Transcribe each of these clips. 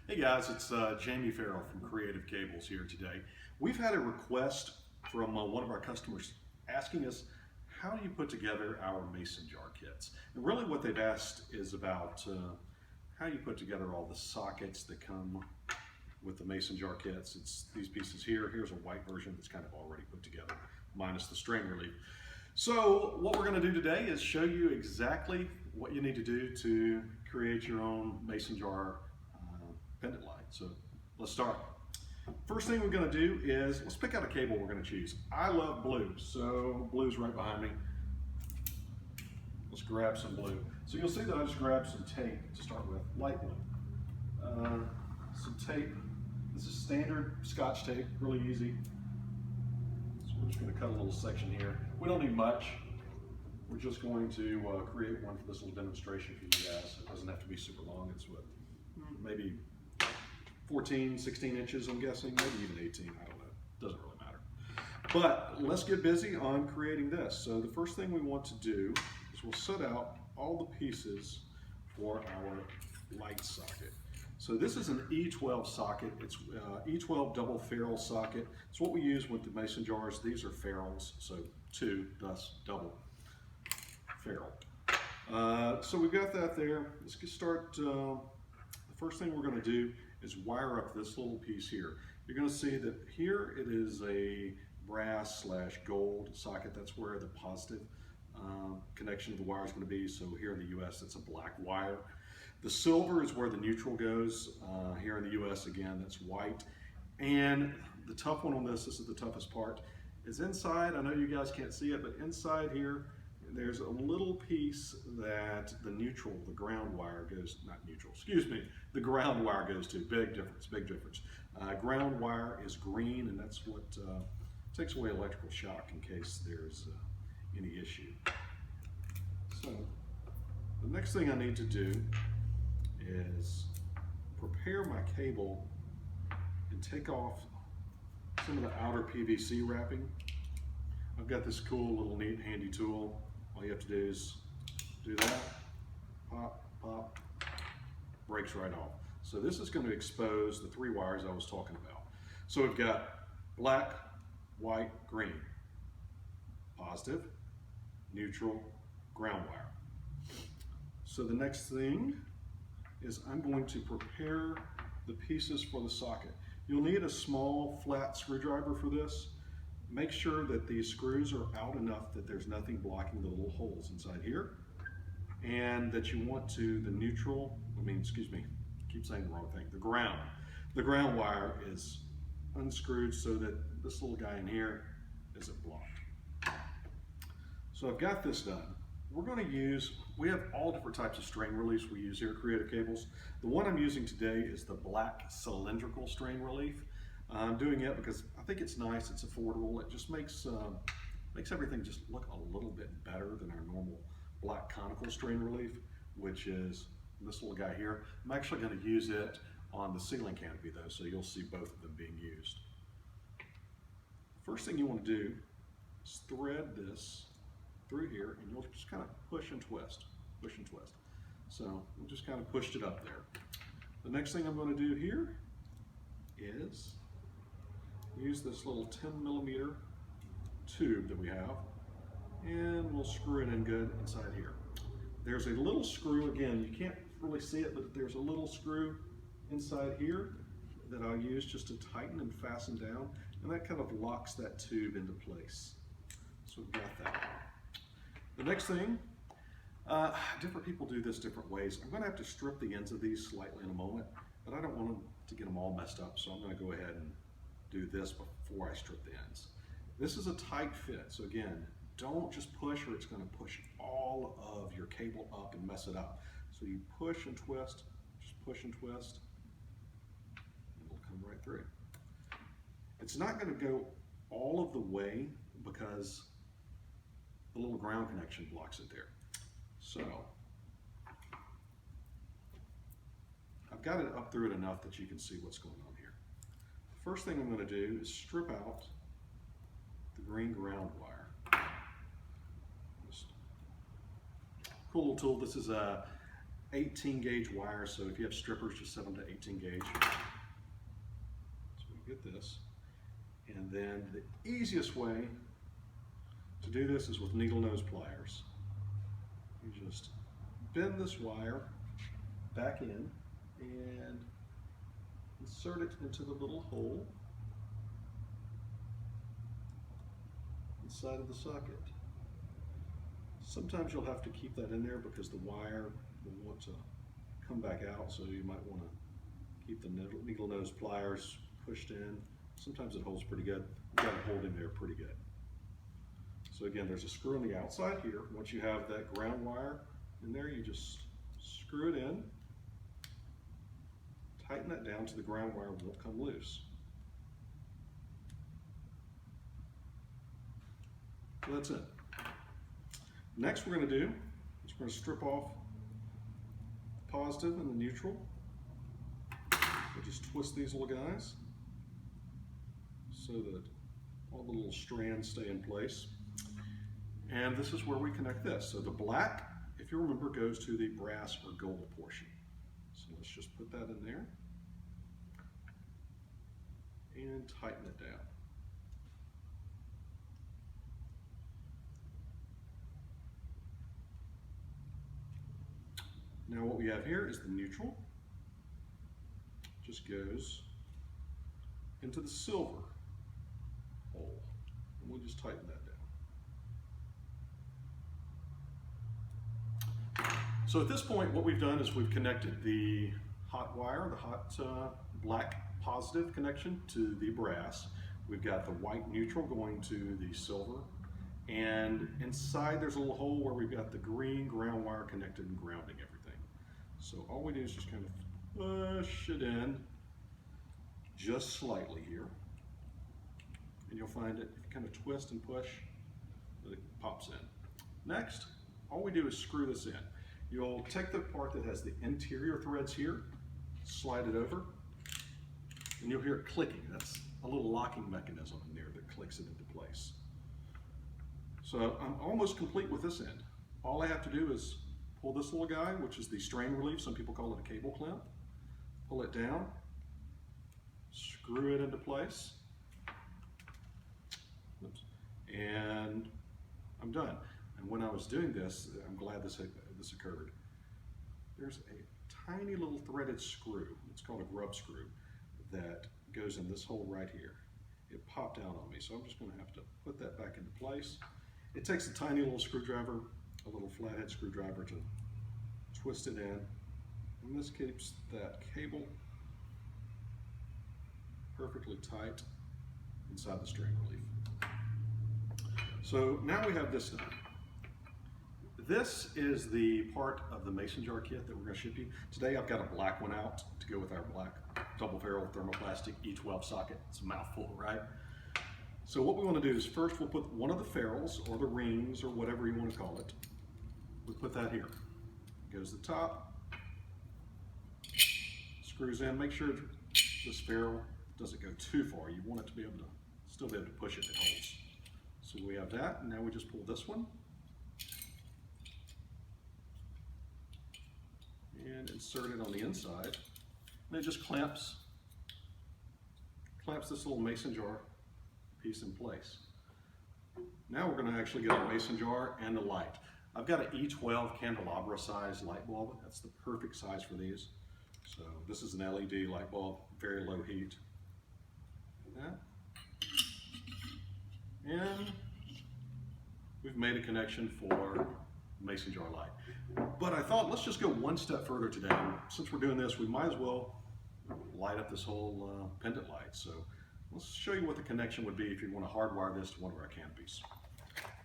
Hey guys, it's Jamie Farrell from Creative Cables here today. We've had a request from one of our customers asking us, how do you put together our mason jar kits? And really what they've asked is about how you put together all the sockets that come with the mason jar kits. It's these pieces here. Here's a white version that's kind of already put together, minus the strain relief. So what we're going to do today is show you exactly what you need to do to create your own mason jar pendant light. So let's start. First thing we're going to do is let's pick out a cable we're going to choose. I love blue, so blue's right behind me. Let's grab some blue. So you'll see that I just grabbed some tape to start with, light blue. Some tape. This is standard Scotch tape, really easy. So we're just going to cut a little section here. We don't need much. We're just going to create one for this little demonstration for you guys. It doesn't have to be super long. It's what, maybe 14, 16 inches, I'm guessing, maybe even 18, I don't know, doesn't really matter. But let's get busy on creating this. So the first thing we want to do is we'll set out all the pieces for our light socket. So this is an E12 socket. It's E12 double ferrule socket. It's what we use with the mason jars. These are ferrules, so two, thus double ferrule. So we've got that there. Let's get start. The first thing we're going to do is wire up this little piece here. You're going to see that here it is a brass / gold socket. That's where the positive connection of the wire is going to be. So here in the US, it's a black wire. The silver is where the neutral goes. Here in the US, again, that's white. And the tough one on this is the toughest part, is inside. I know you guys can't see it, but inside here, there's a little piece that the neutral, the ground wire goes, not neutral, excuse me, the ground wire goes to. Big difference, big difference. Ground wire is green, and that's what takes away electrical shock in case there's any issue. So the next thing I need to do is prepare my cable and take off some of the outer PVC wrapping. I've got this cool little neat handy tool. All you have to do is do that, pop, pop, breaks right off. So this is going to expose the three wires I was talking about. So we've got black, white, green, positive, neutral, ground wire. So the next thing is I'm going to prepare the pieces for the socket. You'll need a small flat screwdriver for this. Make sure that these screws are out enough that there's nothing blocking the little holes inside here, and that you want to, the neutral, excuse me, I keep saying the wrong thing, the ground wire is unscrewed so that this little guy in here isn't blocked. So I've got this done. We're going to use, we have all different types of strain reliefs we use here at Creative Cables. The one I'm using today is the black cylindrical strain relief. I'm doing it because I think it's nice, it's affordable, it just makes everything just look a little bit better than our normal black conical strain relief, which is this little guy here. I'm actually going to use it on the ceiling canopy though, so you'll see both of them being used. First thing you want to do is thread this through here, and you'll just kind of push and twist, push and twist. So we just kind of pushed it up there. The next thing I'm going to do here is use this little 10mm tube that we have, and we'll screw it in good inside here. There's a little screw, again, you can't really see it, but there's a little screw inside here that I'll use just to tighten and fasten down, and that kind of locks that tube into place. So we've got that. The next thing, different people do this different ways. I'm going to have to strip the ends of these slightly in a moment, but I don't want to get them all messed up, so I'm going to go ahead and do this before I strip the ends. This is a tight fit, so again, don't just push or it's going to push all of your cable up and mess it up. So you push and twist, just push and twist, and it'll come right through. It's not going to go all of the way because the little ground connection blocks it there. So I've got it up through it enough that you can see what's going on here. The first thing I'm going to do is strip out the green ground wire. Just cool little tool. This is a 18 gauge wire, so if you have strippers, just set them to 18 gauge. So we get this. And then the easiest way to do this is with needle nose pliers. You just bend this wire back in and insert it into the little hole inside of the socket. Sometimes you'll have to keep that in there because the wire will want to come back out, so you might want to keep the needle nose pliers pushed in. Sometimes it holds pretty good. You've got to hold in there pretty good. So again, there's a screw on the outside here. Once you have that ground wire in there, you just screw it in, tighten that down so the ground wire won't come loose. So that's it. Next we're going to do is we're going to strip off the positive and the neutral. We'll just twist these little guys so that all the little strands stay in place. And this is where we connect this. So the black, if you remember, goes to the brass or gold portion. So let's just put that in there and tighten it down. Now what we have here is the neutral. Just goes into the silver hole. And we'll just tighten that down. So at this point, what we've done is we've connected the hot wire, the hot black positive connection to the brass. We've got the white neutral going to the silver. And inside there's a little hole where we've got the green ground wire connected and grounding everything. So all we do is just kind of push it in just slightly here. And you'll find it, if you kind of twist and push, that it pops in. Next, all we do is screw this in. You'll take the part that has the interior threads here, slide it over, and you'll hear it clicking. That's a little locking mechanism in there that clicks it into place. So I'm almost complete with this end. All I have to do is pull this little guy, which is the strain relief, some people call it a cable clamp, pull it down, screw it into place, oops, and I'm done. And when I was doing this, I'm glad this occurred. There's a tiny little threaded screw, it's called a grub screw, that goes in this hole right here. It popped out on me, so I'm just going to have to put that back into place. It takes a tiny little screwdriver, a little flathead screwdriver, to twist it in, and this keeps that cable perfectly tight inside the strain relief. So now we have this done. This is the part of the mason jar kit that we're going to ship you. Today I've got a black one out to go with our black double ferrule thermoplastic E12 socket. It's a mouthful, right? So what we want to do is first we'll put one of the ferrules or the rings or whatever you want to call it. We'll put that here. It goes to the top, screws in. Make sure this ferrule doesn't go too far. You want it to be able to still be able to push it. It holds. So we have that, and now we just pull this one and insert it on the inside, and it just clamps this little mason jar piece in place. Now we're going to actually get our mason jar and the light. I've got an E12 candelabra size light bulb. That's the perfect size for these. So this is an LED light bulb, very low heat. Like that. And we've made a connection for mason jar light. But I thought, let's just go one step further today. Since we're doing this, we might as well light up this whole pendant light. So let's show you what the connection would be if you want to hardwire this to one of our canopies.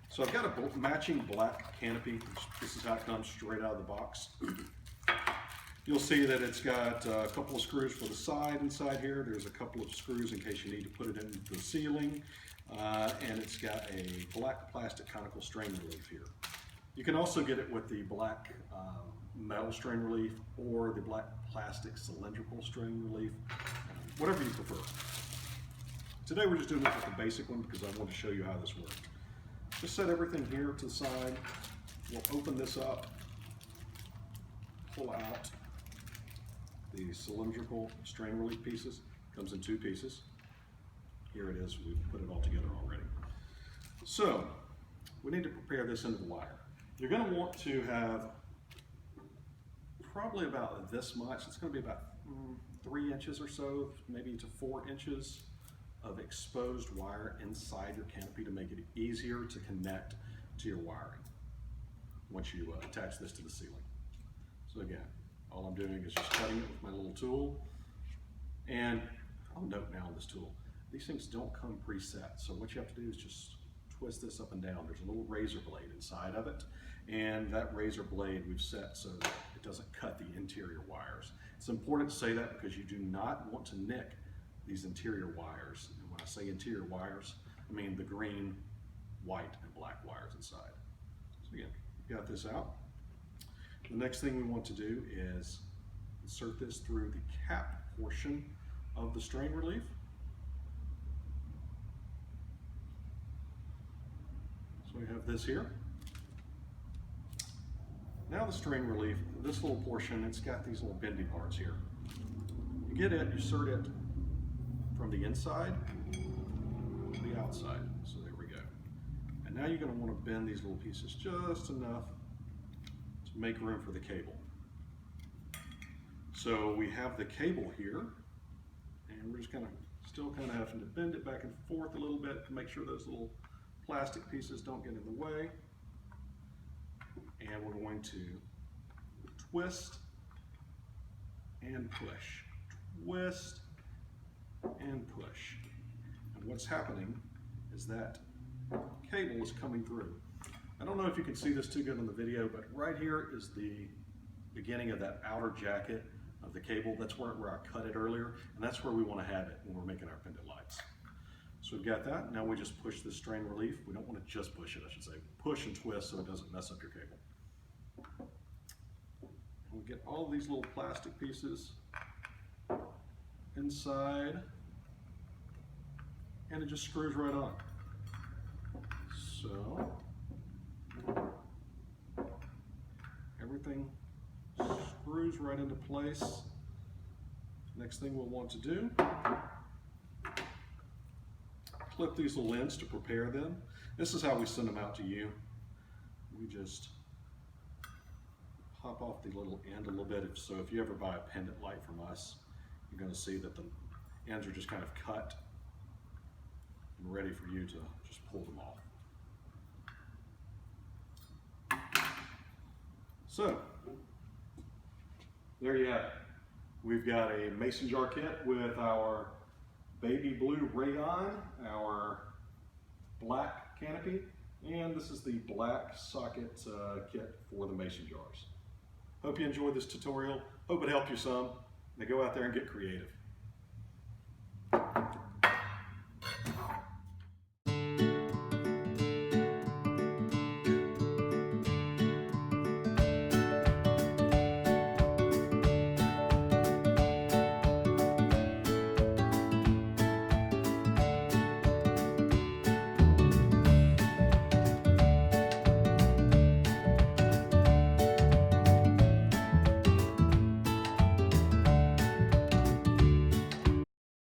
So I've got a matching black canopy. This is how it comes straight out of the box. You'll see that it's got a couple of screws for the side inside here. There's a couple of screws in case you need to put it into the ceiling. And it's got a black plastic conical strain relief here. You can also get it with the black metal strain relief or the black plastic cylindrical strain relief, whatever you prefer. Today we're just doing it with the basic one because I want to show you how this works. Just set everything here to the side. We'll open this up pull out the cylindrical strain relief pieces. Comes in 2 pieces. Here it is, we've put it all together already. So, we need to prepare this into the wire. You're going to want to have probably about this much. It's going to be about 3 inches or so, maybe to 4 inches of exposed wire inside your canopy to make it easier to connect to your wiring once you attach this to the ceiling. So again, all I'm doing is just cutting it with my little tool. And I'll note now on this tool, these things don't come preset. So what you have to do is just twist this up and down. There's a little razor blade inside of it. And that razor blade we've set so that it doesn't cut the interior wires. It's important to say that because you do not want to nick these interior wires. And when I say interior wires, I mean the green, white, and black wires inside. So again, we've got this out. The next thing we want to do is insert this through the cap portion of the strain relief. So we have this here. Now the strain relief, this little portion, it's got these little bendy parts here. You get it, you insert it from the inside to the outside. So there we go. And now you're going to want to bend these little pieces just enough to make room for the cable. So we have the cable here, and we're just still having to bend it back and forth a little bit to make sure those little plastic pieces don't get in the way. And we're going to twist and push, twist and push. And what's happening is that cable is coming through. I don't know if you can see this too good on the video, but right here is the beginning of that outer jacket of the cable. That's where I cut it earlier, and that's where we want to have it when we're making our pendant lights. So we've got that. Now we just push the strain relief. We don't want to just push it, I should say. Push and twist so it doesn't mess up your cable. And we get all these little plastic pieces inside, and it just screws right on. So everything screws right into place. Next thing we'll want to do, clip these little ends to prepare them. This is how we send them out to you. We just pop off the little end a little bit. So if you ever buy a pendant light from us, you're going to see that the ends are just kind of cut and ready for you to just pull them off. So there you have it. We've got a mason jar kit with our baby blue rayon, our black canopy, and this is the black socket kit for the mason jars. Hope you enjoyed this tutorial. Hope it helped you some. Now go out there and get creative.